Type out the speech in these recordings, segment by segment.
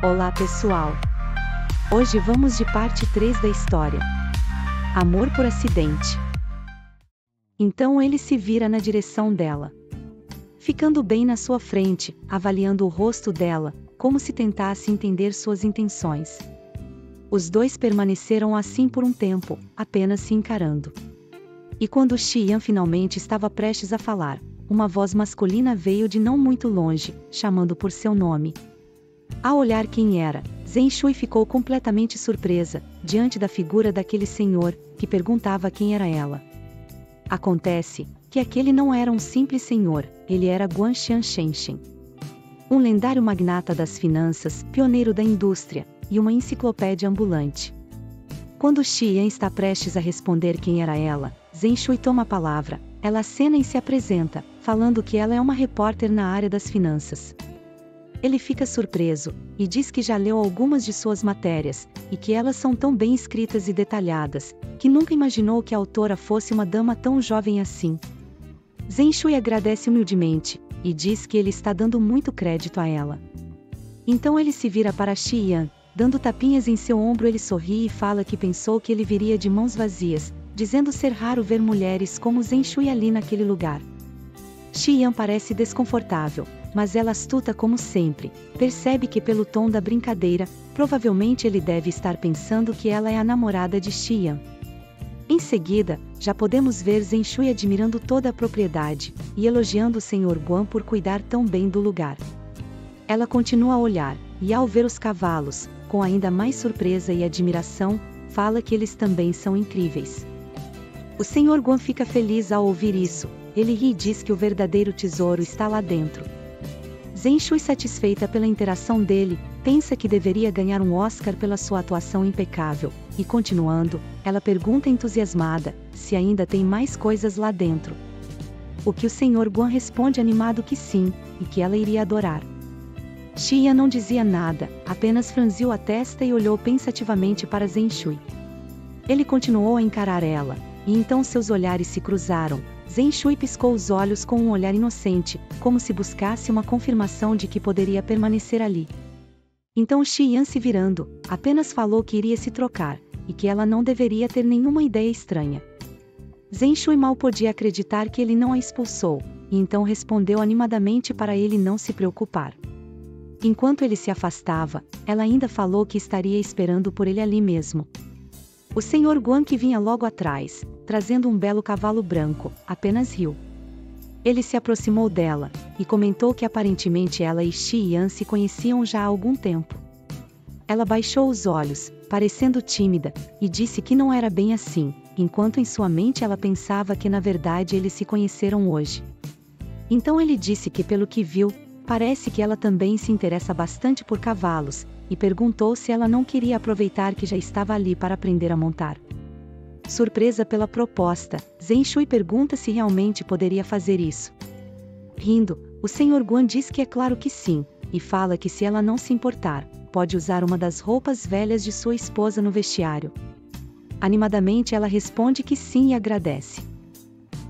Olá pessoal! Hoje vamos de parte 3 da história. Amor por acidente. Então ele se vira na direção dela. Ficando bem na sua frente, avaliando o rosto dela, como se tentasse entender suas intenções. Os dois permaneceram assim por um tempo, apenas se encarando. E quando Xian finalmente estava prestes a falar, uma voz masculina veio de não muito longe, chamando por seu nome. Ao olhar quem era, Zhen Shui ficou completamente surpresa, diante da figura daquele senhor, que perguntava quem era ela. Acontece que aquele não era um simples senhor, ele era Guan Xianshenshen. Um lendário magnata das finanças, pioneiro da indústria, e uma enciclopédia ambulante. Quando Xian está prestes a responder quem era ela, Zhen Shui toma a palavra, ela acena e se apresenta, falando que ela é uma repórter na área das finanças. Ele fica surpreso, e diz que já leu algumas de suas matérias, e que elas são tão bem escritas e detalhadas, que nunca imaginou que a autora fosse uma dama tão jovem assim. Zhen Shui agradece humildemente, e diz que ele está dando muito crédito a ela. Então ele se vira para Xian, dando tapinhas em seu ombro. Ele sorri e fala que pensou que ele viria de mãos vazias, dizendo ser raro ver mulheres como Zhen Shui ali naquele lugar. Xian parece desconfortável, mas ela, astuta como sempre, percebe que pelo tom da brincadeira, provavelmente ele deve estar pensando que ela é a namorada de Xian. Em seguida, já podemos ver Zhen Shui admirando toda a propriedade, e elogiando o Sr. Guan por cuidar tão bem do lugar. Ela continua a olhar, e ao ver os cavalos, com ainda mais surpresa e admiração, fala que eles também são incríveis. O Sr. Guan fica feliz ao ouvir isso, ele ri e diz que o verdadeiro tesouro está lá dentro. Zhen Shui, satisfeita pela interação dele, pensa que deveria ganhar um Oscar pela sua atuação impecável, e continuando, ela pergunta entusiasmada, se ainda tem mais coisas lá dentro. O que o Sr. Guan responde animado que sim, e que ela iria adorar. Xian não dizia nada, apenas franziu a testa e olhou pensativamente para Zhen Shui. Ele continuou a encarar ela, e então seus olhares se cruzaram. Zhen Shui piscou os olhos com um olhar inocente, como se buscasse uma confirmação de que poderia permanecer ali. Então Xian, se virando, apenas falou que iria se trocar, e que ela não deveria ter nenhuma ideia estranha. Zhen Shui mal podia acreditar que ele não a expulsou, e então respondeu animadamente para ele não se preocupar. Enquanto ele se afastava, ela ainda falou que estaria esperando por ele ali mesmo. O Sr. Guan, que vinha logo atrás, trazendo um belo cavalo branco, apenas riu. Ele se aproximou dela, e comentou que aparentemente ela e Xian se conheciam já há algum tempo. Ela baixou os olhos, parecendo tímida, e disse que não era bem assim, enquanto em sua mente ela pensava que na verdade eles se conheceram hoje. Então ele disse que pelo que viu, parece que ela também se interessa bastante por cavalos, e perguntou se ela não queria aproveitar que já estava ali para aprender a montar. Surpresa pela proposta, Zhen Shui pergunta se realmente poderia fazer isso. Rindo, o Sr. Guan diz que é claro que sim, e fala que se ela não se importar, pode usar uma das roupas velhas de sua esposa no vestiário. Animadamente ela responde que sim e agradece.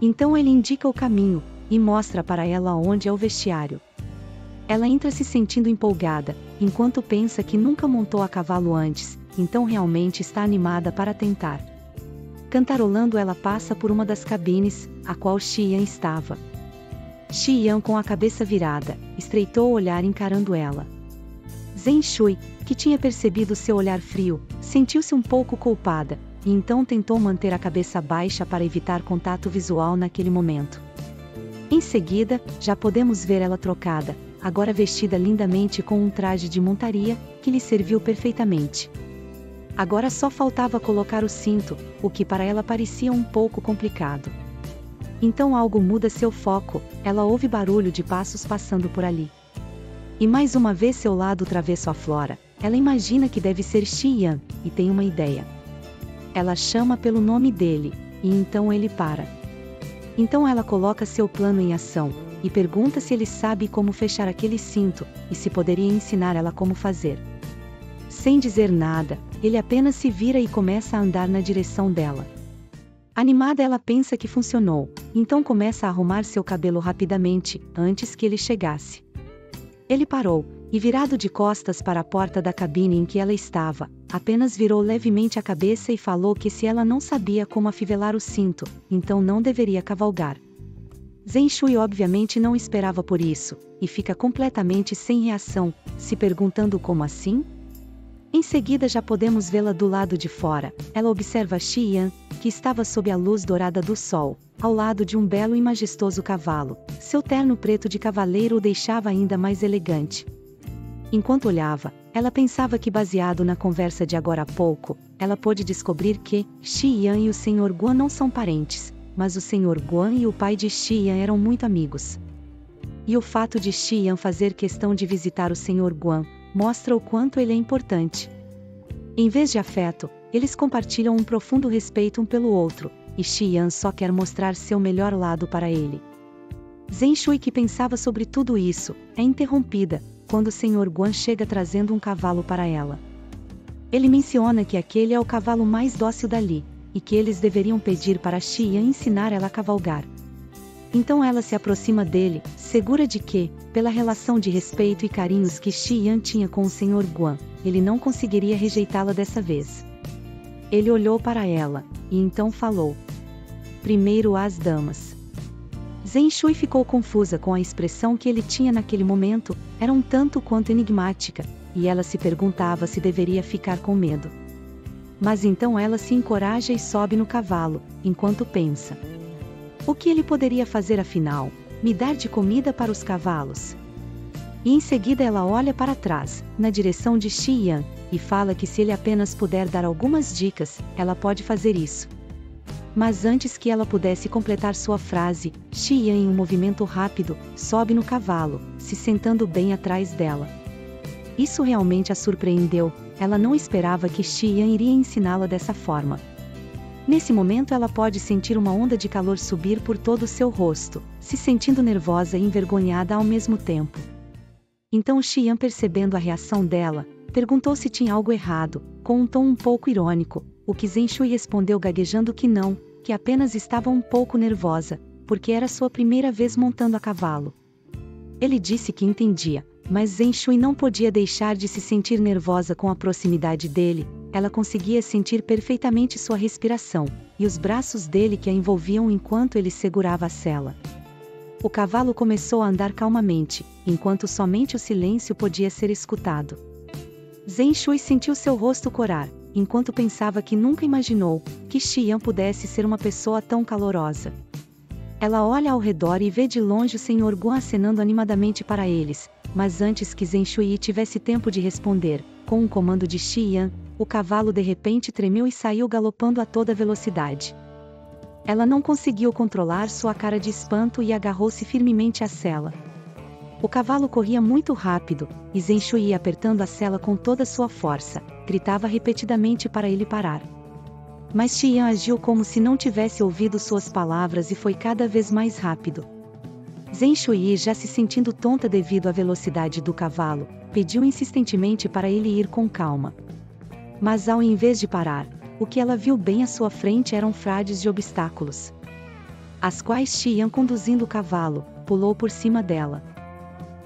Então ele indica o caminho, e mostra para ela onde é o vestiário. Ela entra se sentindo empolgada, enquanto pensa que nunca montou a cavalo antes, então realmente está animada para tentar. Cantarolando, ela passa por uma das cabines, a qual Xian estava. Xian, com a cabeça virada, estreitou o olhar encarando ela. Zhen Shui, que tinha percebido seu olhar frio, sentiu-se um pouco culpada, e então tentou manter a cabeça baixa para evitar contato visual naquele momento. Em seguida, já podemos ver ela trocada, agora vestida lindamente com um traje de montaria, que lhe serviu perfeitamente. Agora só faltava colocar o cinto, o que para ela parecia um pouco complicado. Então algo muda seu foco, ela ouve barulho de passos passando por ali. E mais uma vez seu lado travesso aflora, ela imagina que deve ser Xian, e tem uma ideia. Ela chama pelo nome dele, e então ele para. Então ela coloca seu plano em ação, e pergunta se ele sabe como fechar aquele cinto, e se poderia ensinar ela como fazer. Sem dizer nada, ele apenas se vira e começa a andar na direção dela. Animada, ela pensa que funcionou, então começa a arrumar seu cabelo rapidamente, antes que ele chegasse. Ele parou, E virado de costas para a porta da cabine em que ela estava, apenas virou levemente a cabeça e falou que se ela não sabia como afivelar o cinto, então não deveria cavalgar. Zhen Shui obviamente não esperava por isso, e fica completamente sem reação, se perguntando como assim? Em seguida já podemos vê-la do lado de fora. Ela observa Shi Yan, que estava sob a luz dourada do sol, ao lado de um belo e majestoso cavalo. Seu terno preto de cavaleiro o deixava ainda mais elegante. Enquanto olhava, ela pensava que, baseado na conversa de agora há pouco, ela pôde descobrir que Shi Yan e o Sr. Guan não são parentes, mas o Sr. Guan e o pai de Shi Yan eram muito amigos. E o fato de Shi Yan fazer questão de visitar o Sr. Guan mostra o quanto ele é importante. Em vez de afeto, eles compartilham um profundo respeito um pelo outro, e Shi Yan só quer mostrar seu melhor lado para ele. Zhen Shui, que pensava sobre tudo isso, é interrompida quando o Sr. Guan chega trazendo um cavalo para ela. Ele menciona que aquele é o cavalo mais dócil dali, e que eles deveriam pedir para Shi Yan ensinar ela a cavalgar. Então ela se aproxima dele, segura de que, pela relação de respeito e carinhos que Shi Yan tinha com o Sr. Guan, ele não conseguiria rejeitá-la dessa vez. Ele olhou para ela, e então falou: "Primeiro as damas." Zhen Shui ficou confusa com a expressão que ele tinha naquele momento, era um tanto quanto enigmática, e ela se perguntava se deveria ficar com medo. Mas então ela se encoraja e sobe no cavalo, enquanto pensa: o que ele poderia fazer afinal? Me dar de comida para os cavalos? E em seguida ela olha para trás, na direção de Shi Yan, e fala que se ele apenas puder dar algumas dicas, ela pode fazer isso. Mas antes que ela pudesse completar sua frase, Shi Yan, em um movimento rápido, sobe no cavalo, se sentando bem atrás dela. Isso realmente a surpreendeu, ela não esperava que Shi Yan iria ensiná-la dessa forma. Nesse momento ela pode sentir uma onda de calor subir por todo o seu rosto, se sentindo nervosa e envergonhada ao mesmo tempo. Então Shi Yan, percebendo a reação dela, perguntou se tinha algo errado, com um tom um pouco irônico, o que Zhen Shui respondeu gaguejando que não, que apenas estava um pouco nervosa, porque era sua primeira vez montando a cavalo. Ele disse que entendia, mas Zhen Shui não podia deixar de se sentir nervosa com a proximidade dele. Ela conseguia sentir perfeitamente sua respiração, e os braços dele que a envolviam enquanto ele segurava a sela. O cavalo começou a andar calmamente, enquanto somente o silêncio podia ser escutado. Zhen Shui sentiu seu rosto corar, enquanto pensava que nunca imaginou que Shi Yan pudesse ser uma pessoa tão calorosa. Ela olha ao redor e vê de longe o Sr. Guan acenando animadamente para eles, mas antes que Zhen Shui tivesse tempo de responder, com um comando de Shi Yan, o cavalo de repente tremeu e saiu galopando a toda velocidade. Ela não conseguiu controlar sua cara de espanto e agarrou-se firmemente à sela. O cavalo corria muito rápido, e Zhen Shui ia apertando a sela com toda sua força, gritava repetidamente para ele parar. Mas Shi Yan agiu como se não tivesse ouvido suas palavras e foi cada vez mais rápido. Zhen Shui, já se sentindo tonta devido à velocidade do cavalo, pediu insistentemente para ele ir com calma. Mas ao invés de parar, o que ela viu bem à sua frente eram frades de obstáculos, as quais Shi Yan, conduzindo o cavalo, pulou por cima dela.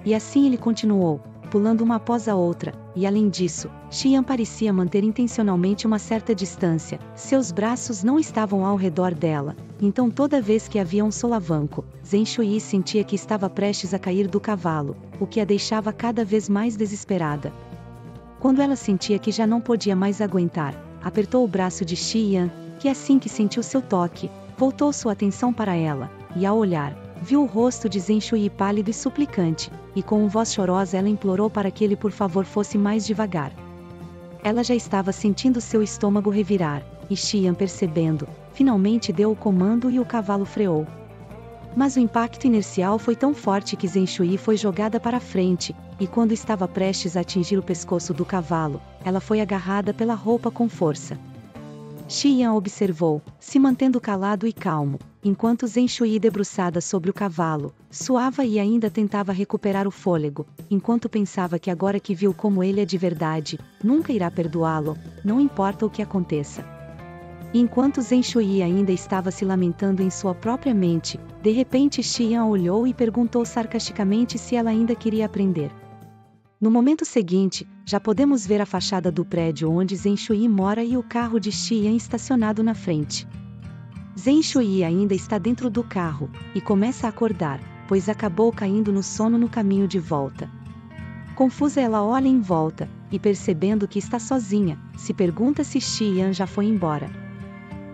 E assim ele continuou, pulando uma após a outra, e além disso, Shi Yan parecia manter intencionalmente uma certa distância, seus braços não estavam ao redor dela, então toda vez que havia um solavanco, Zhen Shui sentia que estava prestes a cair do cavalo, o que a deixava cada vez mais desesperada. Quando ela sentia que já não podia mais aguentar, apertou o braço de Shi Yan, que assim que sentiu seu toque, voltou sua atenção para ela, e ao olhar, viu o rosto de Zhen Shui pálido e suplicante, e com uma voz chorosa ela implorou para que ele por favor fosse mais devagar. Ela já estava sentindo seu estômago revirar, e Shi Yan, percebendo, finalmente deu o comando e o cavalo freou. Mas o impacto inercial foi tão forte que Zhen Shui foi jogada para frente, e quando estava prestes a atingir o pescoço do cavalo, ela foi agarrada pela roupa com força. Shi Yan observou, se mantendo calado e calmo, enquanto Zhen Shui, debruçada sobre o cavalo, suava e ainda tentava recuperar o fôlego, enquanto pensava que agora que viu como ele é de verdade, nunca irá perdoá-lo, não importa o que aconteça. Enquanto Zhen Shui ainda estava se lamentando em sua própria mente, de repente Shi Yan olhou e perguntou sarcasticamente se ela ainda queria aprender. No momento seguinte, já podemos ver a fachada do prédio onde Zhen Shui mora e o carro de Xian estacionado na frente. Zhen Shui ainda está dentro do carro, e começa a acordar, pois acabou caindo no sono no caminho de volta. Confusa, ela olha em volta, e percebendo que está sozinha, se pergunta se Xian já foi embora.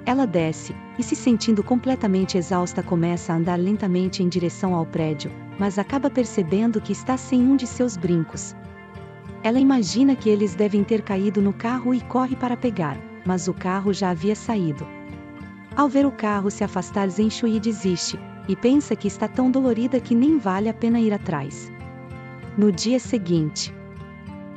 Ela desce, e se sentindo completamente exausta começa a andar lentamente em direção ao prédio, mas acaba percebendo que está sem um de seus brincos. Ela imagina que eles devem ter caído no carro e corre para pegar, mas o carro já havia saído. Ao ver o carro se afastar, Zhen Shui desiste, e pensa que está tão dolorida que nem vale a pena ir atrás. No dia seguinte,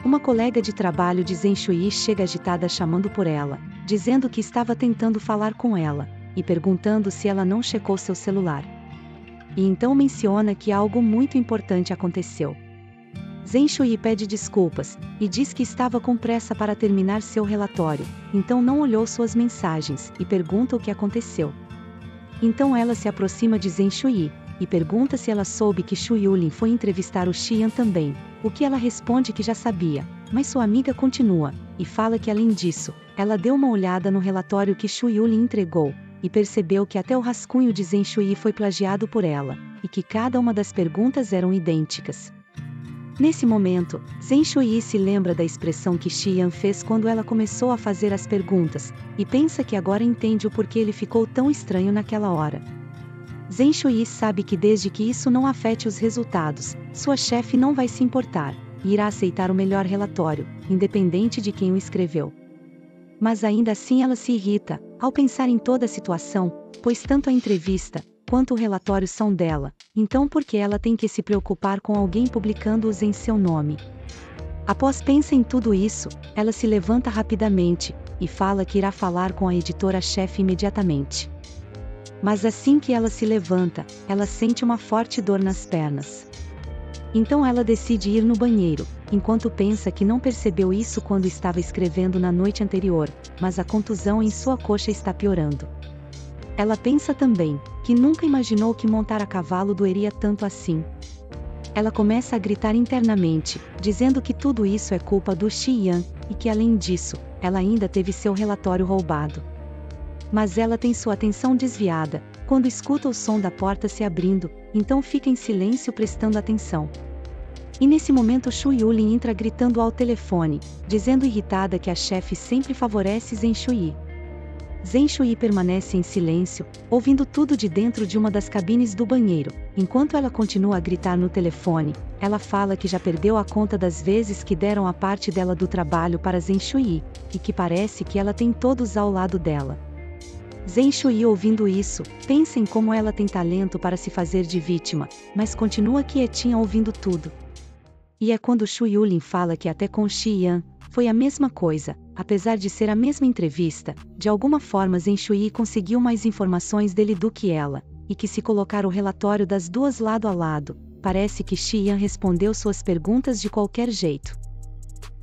uma colega de trabalho de Zhen Shui chega agitada chamando por ela, dizendo que estava tentando falar com ela, e perguntando se ela não checou seu celular. E então menciona que algo muito importante aconteceu. Zhen Shui pede desculpas, e diz que estava com pressa para terminar seu relatório, então não olhou suas mensagens, e pergunta o que aconteceu. Então ela se aproxima de Zhen Shui, e pergunta se ela soube que Shu Yulin foi entrevistar o Xian também, o que ela responde que já sabia, mas sua amiga continua, e fala que além disso, ela deu uma olhada no relatório que Shu Yulin entregou, e percebeu que até o rascunho de Zhen Shui foi plagiado por ela, e que cada uma das perguntas eram idênticas. Nesse momento, Zhen Shui se lembra da expressão que Xian fez quando ela começou a fazer as perguntas, e pensa que agora entende o porquê ele ficou tão estranho naquela hora. Zhen Shui sabe que desde que isso não afete os resultados, sua chefe não vai se importar, e irá aceitar o melhor relatório, independente de quem o escreveu. Mas ainda assim ela se irrita, ao pensar em toda a situação, pois tanto a entrevista, quanto o relatório são dela, então por que ela tem que se preocupar com alguém publicando-os em seu nome? Após pensar em tudo isso, ela se levanta rapidamente, e fala que irá falar com a editora-chefe imediatamente. Mas assim que ela se levanta, ela sente uma forte dor nas pernas. Então ela decide ir no banheiro, enquanto pensa que não percebeu isso quando estava escrevendo na noite anterior, mas a contusão em sua coxa está piorando. Ela pensa também, que nunca imaginou que montar a cavalo doeria tanto assim. Ela começa a gritar internamente, dizendo que tudo isso é culpa do Xian, e que além disso, ela ainda teve seu relatório roubado. Mas ela tem sua atenção desviada, quando escuta o som da porta se abrindo, então fica em silêncio prestando atenção. E nesse momento Shu Yulin entra gritando ao telefone, dizendo irritada que a chefe sempre favorece Zhen Shui. Zhen Shui permanece em silêncio, ouvindo tudo de dentro de uma das cabines do banheiro. Enquanto ela continua a gritar no telefone, ela fala que já perdeu a conta das vezes que deram a parte dela do trabalho para Zhen Shui, e que parece que ela tem todos ao lado dela. Zhen Shui, ouvindo isso, pensa em como ela tem talento para se fazer de vítima, mas continua quietinha ouvindo tudo. E é quando Shu Yulin fala que até com Xian, foi a mesma coisa, apesar de ser a mesma entrevista, de alguma forma Zhen Shui conseguiu mais informações dele do que ela, e que se colocar o relatório das duas lado a lado, parece que Xian respondeu suas perguntas de qualquer jeito.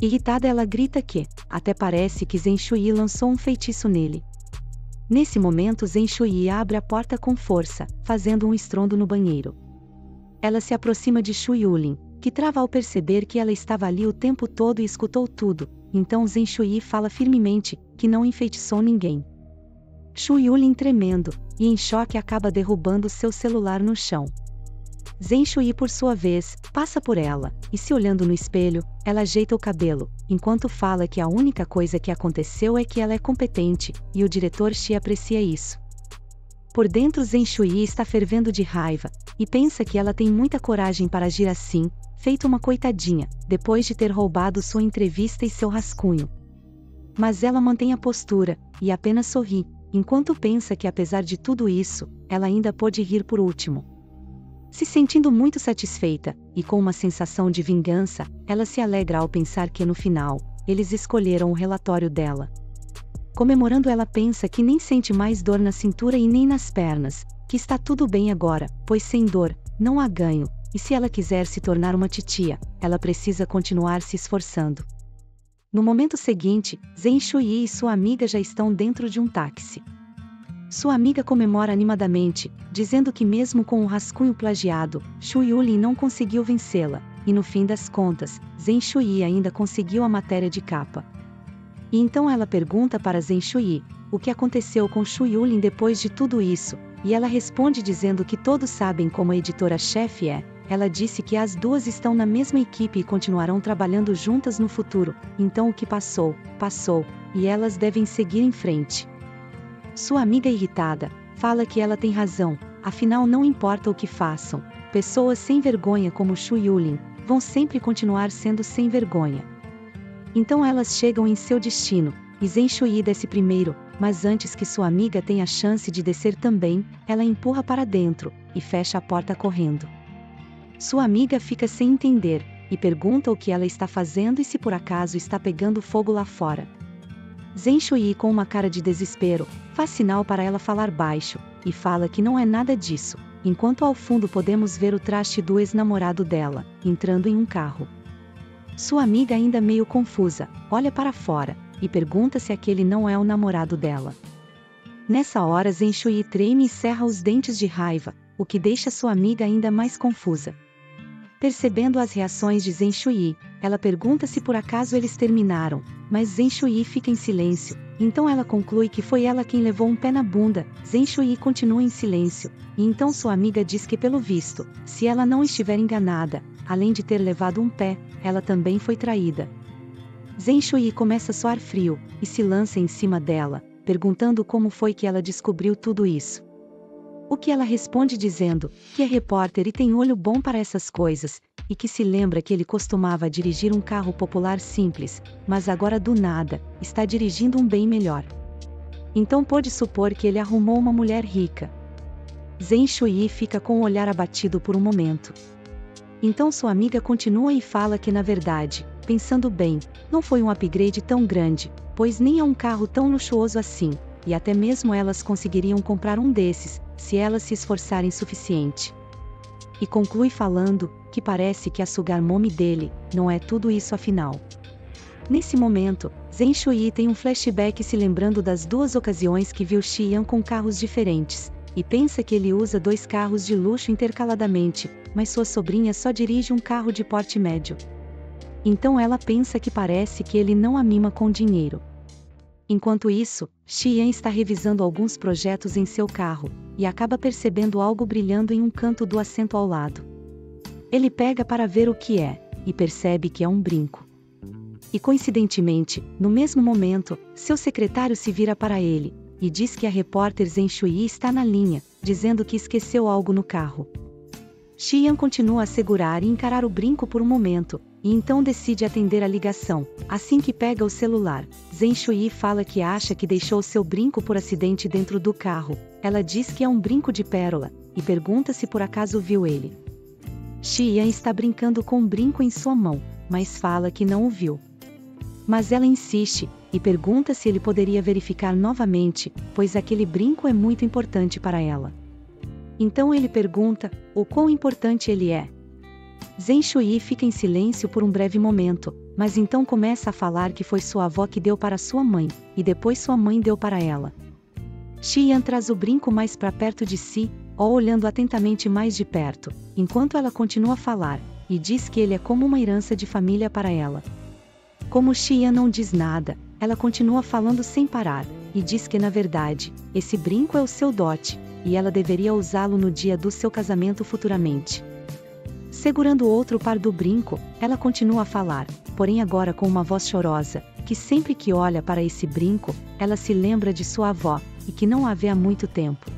Irritada ela grita que, até parece que Zhen Shui lançou um feitiço nele. Nesse momento Zhen Shui abre a porta com força, fazendo um estrondo no banheiro. Ela se aproxima de Shu Yulin, que trava ao perceber que ela estava ali o tempo todo e escutou tudo, então Zhen Shui fala firmemente, que não enfeitiçou ninguém. Shu Yulin, tremendo, e em choque, acaba derrubando seu celular no chão. Zhen Shui, por sua vez, passa por ela, e se olhando no espelho, ela ajeita o cabelo, enquanto fala que a única coisa que aconteceu é que ela é competente, e o diretor Xi aprecia isso. Por dentro Zhen Shui está fervendo de raiva, e pensa que ela tem muita coragem para agir assim, feito uma coitadinha, depois de ter roubado sua entrevista e seu rascunho. Mas ela mantém a postura, e apenas sorri, enquanto pensa que apesar de tudo isso, ela ainda pôde rir por último. Se sentindo muito satisfeita, e com uma sensação de vingança, ela se alegra ao pensar que no final, eles escolheram o relatório dela. Comemorando, ela pensa que nem sente mais dor na cintura e nem nas pernas, que está tudo bem agora, pois sem dor, não há ganho, e se ela quiser se tornar uma titia, ela precisa continuar se esforçando. No momento seguinte, Zhen Shui e sua amiga já estão dentro de um táxi. Sua amiga comemora animadamente, dizendo que mesmo com o rascunho plagiado, Shu Yulin não conseguiu vencê-la, e no fim das contas, Zhen Shui ainda conseguiu a matéria de capa. E então ela pergunta para Zhen Shui o que aconteceu com Shu Yulin depois de tudo isso, e ela responde dizendo que todos sabem como a editora-chefe é. Ela disse que as duas estão na mesma equipe e continuarão trabalhando juntas no futuro, então o que passou, passou, e elas devem seguir em frente. Sua amiga irritada fala que ela tem razão, afinal não importa o que façam, pessoas sem vergonha como Shu Yulin vão sempre continuar sendo sem vergonha. Então elas chegam em seu destino, e Zhen Shui desce primeiro, mas antes que sua amiga tenha a chance de descer também, ela empurra para dentro, e fecha a porta correndo. Sua amiga fica sem entender, e pergunta o que ela está fazendo e se por acaso está pegando fogo lá fora. Zhen Shui, com uma cara de desespero, faz sinal para ela falar baixo, e fala que não é nada disso, enquanto ao fundo podemos ver o traste do ex-namorado dela, entrando em um carro. Sua amiga, ainda meio confusa, olha para fora, e pergunta se aquele não é o namorado dela. Nessa hora Zhen Shui treme e cerra os dentes de raiva, o que deixa sua amiga ainda mais confusa. Percebendo as reações de Zhen Shui, ela pergunta se por acaso eles terminaram, mas Zhen Shui fica em silêncio, então ela conclui que foi ela quem levou um pé na bunda. Zhen Shui continua em silêncio, e então sua amiga diz que pelo visto, se ela não estiver enganada, além de ter levado um pé, ela também foi traída. Zhen Shui começa a suar frio, e se lança em cima dela, perguntando como foi que ela descobriu tudo isso. O que ela responde dizendo que é repórter e tem olho bom para essas coisas, e que se lembra que ele costumava dirigir um carro popular simples, mas agora do nada, está dirigindo um bem melhor. Então pôde supor que ele arrumou uma mulher rica. Zhen Shui fica com o olhar abatido por um momento. Então sua amiga continua e fala que na verdade, pensando bem, não foi um upgrade tão grande, pois nem é um carro tão luxuoso assim, e até mesmo elas conseguiriam comprar um desses, se elas se esforçarem suficiente. E conclui falando que parece que a Sugar Mommy dele não é tudo isso afinal. Nesse momento, Zhen Shui tem um flashback se lembrando das duas ocasiões que viu Xian com carros diferentes, e pensa que ele usa dois carros de luxo intercaladamente, mas sua sobrinha só dirige um carro de porte médio. Então ela pensa que parece que ele não a mima com dinheiro. Enquanto isso, Xian está revisando alguns projetos em seu carro, e acaba percebendo algo brilhando em um canto do assento ao lado. Ele pega para ver o que é, e percebe que é um brinco. E coincidentemente, no mesmo momento, seu secretário se vira para ele, e diz que a repórter Zhen Shui está na linha, dizendo que esqueceu algo no carro. Xian continua a segurar e encarar o brinco por um momento, e então decide atender a ligação. Assim que pega o celular, Zhen Shui fala que acha que deixou seu brinco por acidente dentro do carro. Ela diz que é um brinco de pérola, e pergunta se por acaso viu ele. Xian está brincando com um brinco em sua mão, mas fala que não o viu. Mas ela insiste, e pergunta se ele poderia verificar novamente, pois aquele brinco é muito importante para ela. Então ele pergunta o quão importante ele é. Zhen Shui fica em silêncio por um breve momento, mas então começa a falar que foi sua avó que deu para sua mãe, e depois sua mãe deu para ela. Xian traz o brinco mais para perto de si, olhando atentamente mais de perto, enquanto ela continua a falar, e diz que ele é como uma herança de família para ela. Como Xian não diz nada, ela continua falando sem parar, e diz que na verdade, esse brinco é o seu dote, e ela deveria usá-lo no dia do seu casamento futuramente. Segurando outro par do brinco, ela continua a falar, porém agora com uma voz chorosa, que sempre que olha para esse brinco, ela se lembra de sua avó, e que não a vê há muito tempo.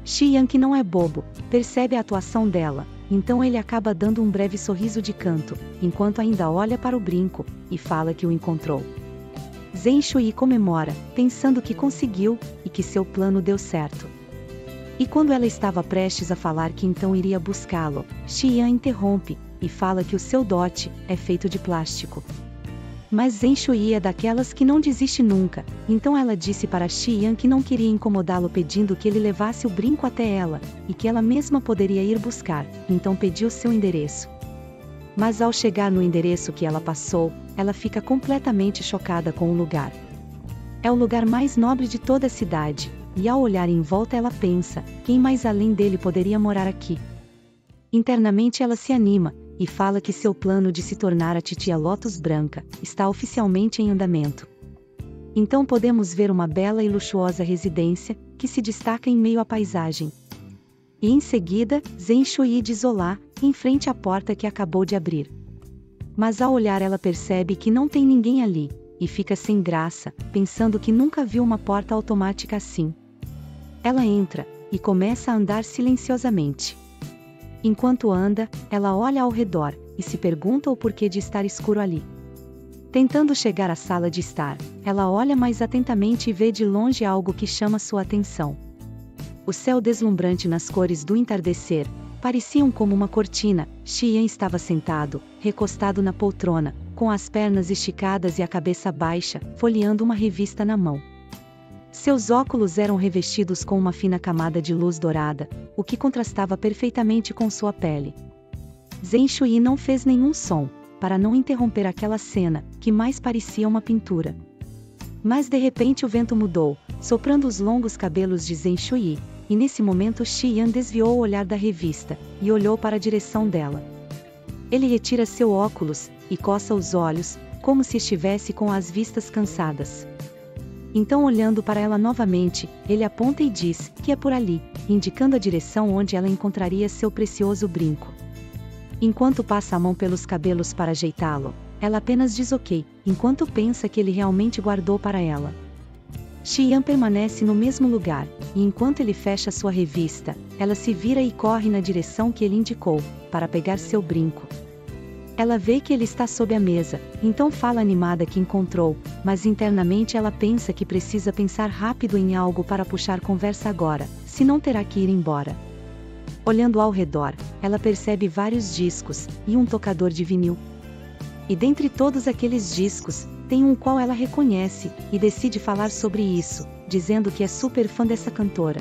Xian, que não é bobo, percebe a atuação dela, então ele acaba dando um breve sorriso de canto, enquanto ainda olha para o brinco, e fala que o encontrou. Zhen Shui comemora, pensando que conseguiu, e que seu plano deu certo. E quando ela estava prestes a falar que então iria buscá-lo, Xian interrompe, e fala que o seu dote é feito de plástico. Mas Zhen Shui é daquelas que não desiste nunca, então ela disse para Xian que não queria incomodá-lo pedindo que ele levasse o brinco até ela, e que ela mesma poderia ir buscar, então pediu seu endereço. Mas ao chegar no endereço que ela passou, ela fica completamente chocada com o lugar. É o lugar mais nobre de toda a cidade, e ao olhar em volta ela pensa, quem mais além dele poderia morar aqui? Internamente ela se anima, e fala que seu plano de se tornar a titia Lotus Branca está oficialmente em andamento. Então podemos ver uma bela e luxuosa residência, que se destaca em meio à paisagem. E em seguida, Zhen Shui diz olá, em frente à porta que acabou de abrir. Mas ao olhar ela percebe que não tem ninguém ali, e fica sem graça, pensando que nunca viu uma porta automática assim. Ela entra, e começa a andar silenciosamente. Enquanto anda, ela olha ao redor, e se pergunta o porquê de estar escuro ali. Tentando chegar à sala de estar, ela olha mais atentamente e vê de longe algo que chama sua atenção. O céu deslumbrante nas cores do entardecer pareciam como uma cortina. Xian estava sentado, recostado na poltrona, com as pernas esticadas e a cabeça baixa, folheando uma revista na mão. Seus óculos eram revestidos com uma fina camada de luz dourada, o que contrastava perfeitamente com sua pele. Zhen Shui não fez nenhum som, para não interromper aquela cena, que mais parecia uma pintura. Mas de repente o vento mudou, soprando os longos cabelos de Zhen Shui, e nesse momento Xian desviou o olhar da revista, e olhou para a direção dela. Ele retira seu óculos, e coça os olhos, como se estivesse com as vistas cansadas. Então olhando para ela novamente, ele aponta e diz, que é por ali, indicando a direção onde ela encontraria seu precioso brinco. Enquanto passa a mão pelos cabelos para ajeitá-lo, ela apenas diz ok, enquanto pensa que ele realmente guardou para ela. Xian permanece no mesmo lugar, e enquanto ele fecha sua revista, ela se vira e corre na direção que ele indicou, para pegar seu brinco. Ela vê que ele está sob a mesa, então fala animada que encontrou, mas internamente ela pensa que precisa pensar rápido em algo para puxar conversa agora, senão terá que ir embora. Olhando ao redor, ela percebe vários discos, e um tocador de vinil. E dentre todos aqueles discos, tem um qual ela reconhece, e decide falar sobre isso, dizendo que é super fã dessa cantora.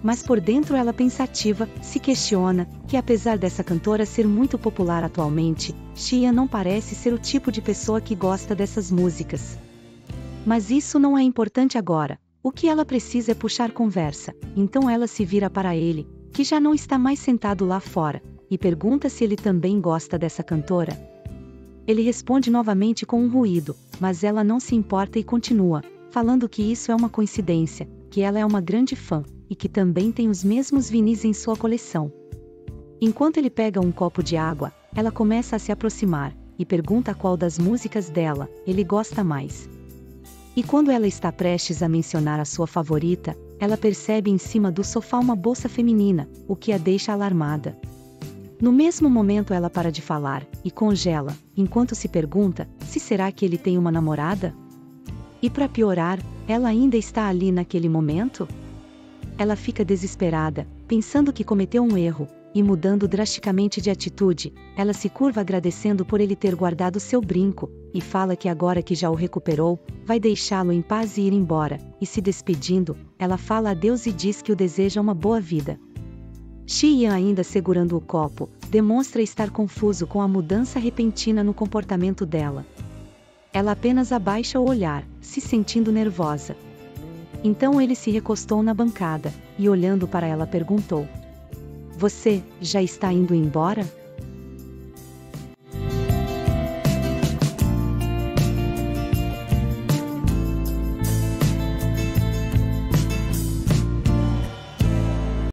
Mas por dentro ela pensativa, se questiona, que apesar dessa cantora ser muito popular atualmente, Xian não parece ser o tipo de pessoa que gosta dessas músicas. Mas isso não é importante agora, o que ela precisa é puxar conversa, então ela se vira para ele, que já não está mais sentado lá fora, e pergunta se ele também gosta dessa cantora. Ele responde novamente com um ruído, mas ela não se importa e continua, falando que isso é uma coincidência, que ela é uma grande fã, e que também tem os mesmos vinis em sua coleção. Enquanto ele pega um copo de água, ela começa a se aproximar, e pergunta qual das músicas dela ele gosta mais. E quando ela está prestes a mencionar a sua favorita, ela percebe em cima do sofá uma bolsa feminina, o que a deixa alarmada. No mesmo momento ela para de falar, e congela, enquanto se pergunta, se será que ele tem uma namorada? E para piorar, ela ainda está ali naquele momento? Ela fica desesperada, pensando que cometeu um erro, e mudando drasticamente de atitude, ela se curva agradecendo por ele ter guardado seu brinco, e fala que agora que já o recuperou, vai deixá-lo em paz e ir embora, e se despedindo, ela fala adeus e diz que o deseja uma boa vida. Xian, ainda segurando o copo, demonstra estar confuso com a mudança repentina no comportamento dela. Ela apenas abaixa o olhar, se sentindo nervosa. Então ele se recostou na bancada, e olhando para ela perguntou: "Você, já está indo embora?"